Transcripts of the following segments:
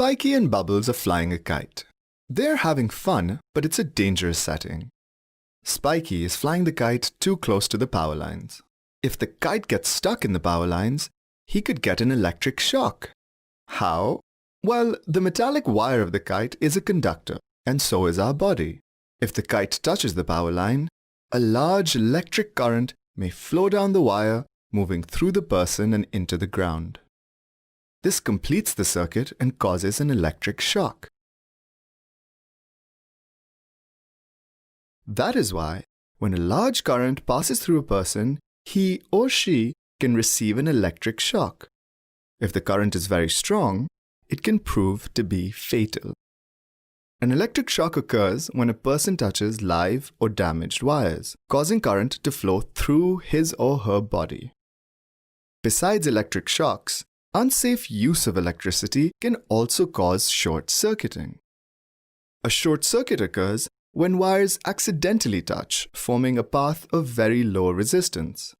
Spiky and Bubbles are flying a kite. They're having fun, but it's a dangerous setting. Spiky is flying the kite too close to the power lines. If the kite gets stuck in the power lines, he could get an electric shock. How? Well, the metallic wire of the kite is a conductor, and so is our body. If the kite touches the power line, a large electric current may flow down the wire, moving through the person and into the ground. This completes the circuit and causes an electric shock. That is why, when a large current passes through a person, he or she can receive an electric shock. If the current is very strong, it can prove to be fatal. An electric shock occurs when a person touches live or damaged wires, causing current to flow through his or her body. Besides electric shocks, unsafe use of electricity can also cause short-circuiting. A short circuit occurs when wires accidentally touch, forming a path of very low resistance.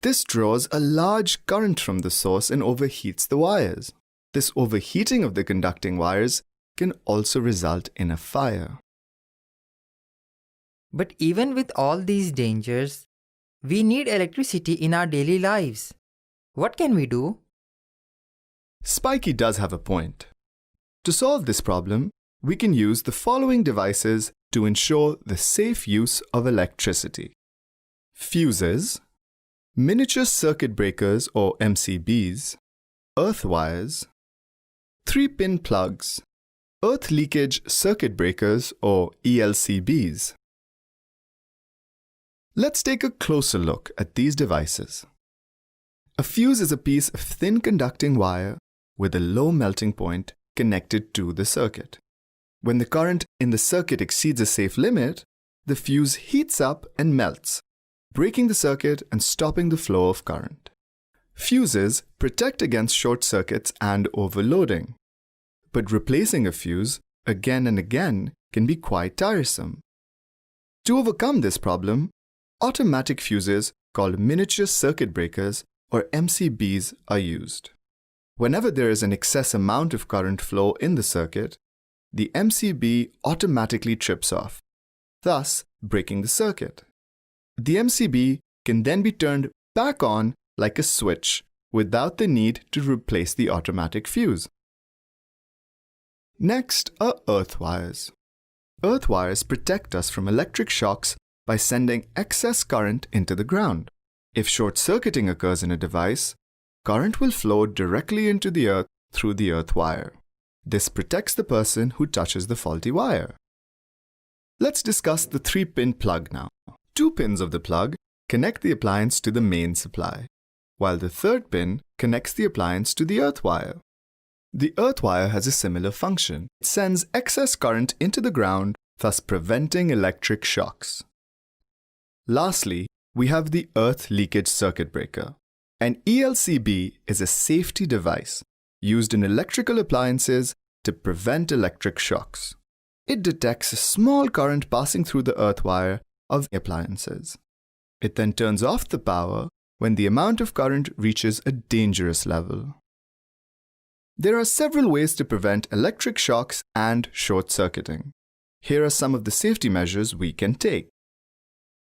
This draws a large current from the source and overheats the wires. This overheating of the conducting wires can also result in a fire. But even with all these dangers, we need electricity in our daily lives. What can we do? Spiky does have a point. To solve this problem, we can use the following devices to ensure the safe use of electricity. Fuses, miniature circuit breakers or MCBs, earth wires, 3-pin plugs, earth leakage circuit breakers or ELCBs. Let's take a closer look at these devices. A fuse is a piece of thin conducting wire with a low melting point connected to the circuit. When the current in the circuit exceeds a safe limit, the fuse heats up and melts, breaking the circuit and stopping the flow of current. Fuses protect against short circuits and overloading. But replacing a fuse again and again can be quite tiresome. To overcome this problem, automatic fuses called miniature circuit breakers or MCBs are used. Whenever there is an excess amount of current flow in the circuit, the MCB automatically trips off, thus breaking the circuit. The MCB can then be turned back on like a switch without the need to replace the automatic fuse. Next are earth wires. Earth wires protect us from electric shocks by sending excess current into the ground. If short-circuiting occurs in a device, current will flow directly into the earth through the earth wire. This protects the person who touches the faulty wire. Let's discuss the 3-pin plug now. 2 pins of the plug connect the appliance to the main supply, while the 3rd pin connects the appliance to the earth wire. The earth wire has a similar function. It sends excess current into the ground, thus preventing electric shocks. Lastly, we have the earth leakage circuit breaker. An ELCB is a safety device used in electrical appliances to prevent electric shocks. It detects a small current passing through the earth wire of appliances. It then turns off the power when the amount of current reaches a dangerous level. There are several ways to prevent electric shocks and short-circuiting. Here are some of the safety measures we can take.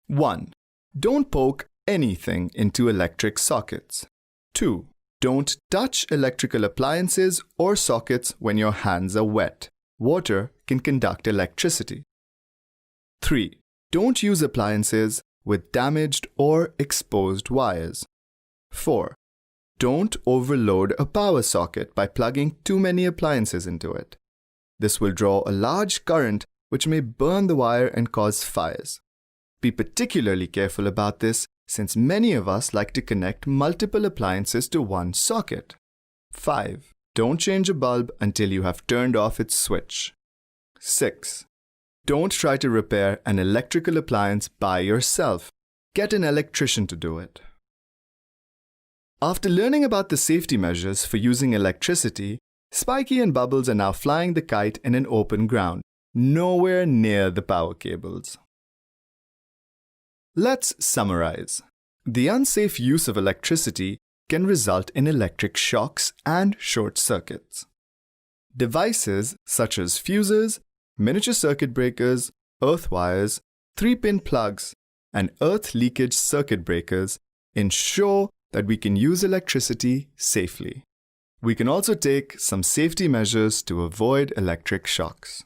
1. Don't poke anything into electric sockets. 2. Don't touch electrical appliances or sockets when your hands are wet. Water can conduct electricity. 3. Don't use appliances with damaged or exposed wires. 4. Don't overload a power socket by plugging too many appliances into it. This will draw a large current which may burn the wire and cause fires. Be particularly careful about this since many of us like to connect multiple appliances to one socket. 5. Don't change a bulb until you have turned off its switch. 6. Don't try to repair an electrical appliance by yourself. Get an electrician to do it. After learning about the safety measures for using electricity, Spiky and Bubbles are now flying the kite in an open ground, nowhere near the power cables. Let's summarize. The unsafe use of electricity can result in electric shocks and short circuits. Devices such as fuses, miniature circuit breakers, earth wires, 3-pin plugs, and earth leakage circuit breakers ensure that we can use electricity safely. We can also take some safety measures to avoid electric shocks.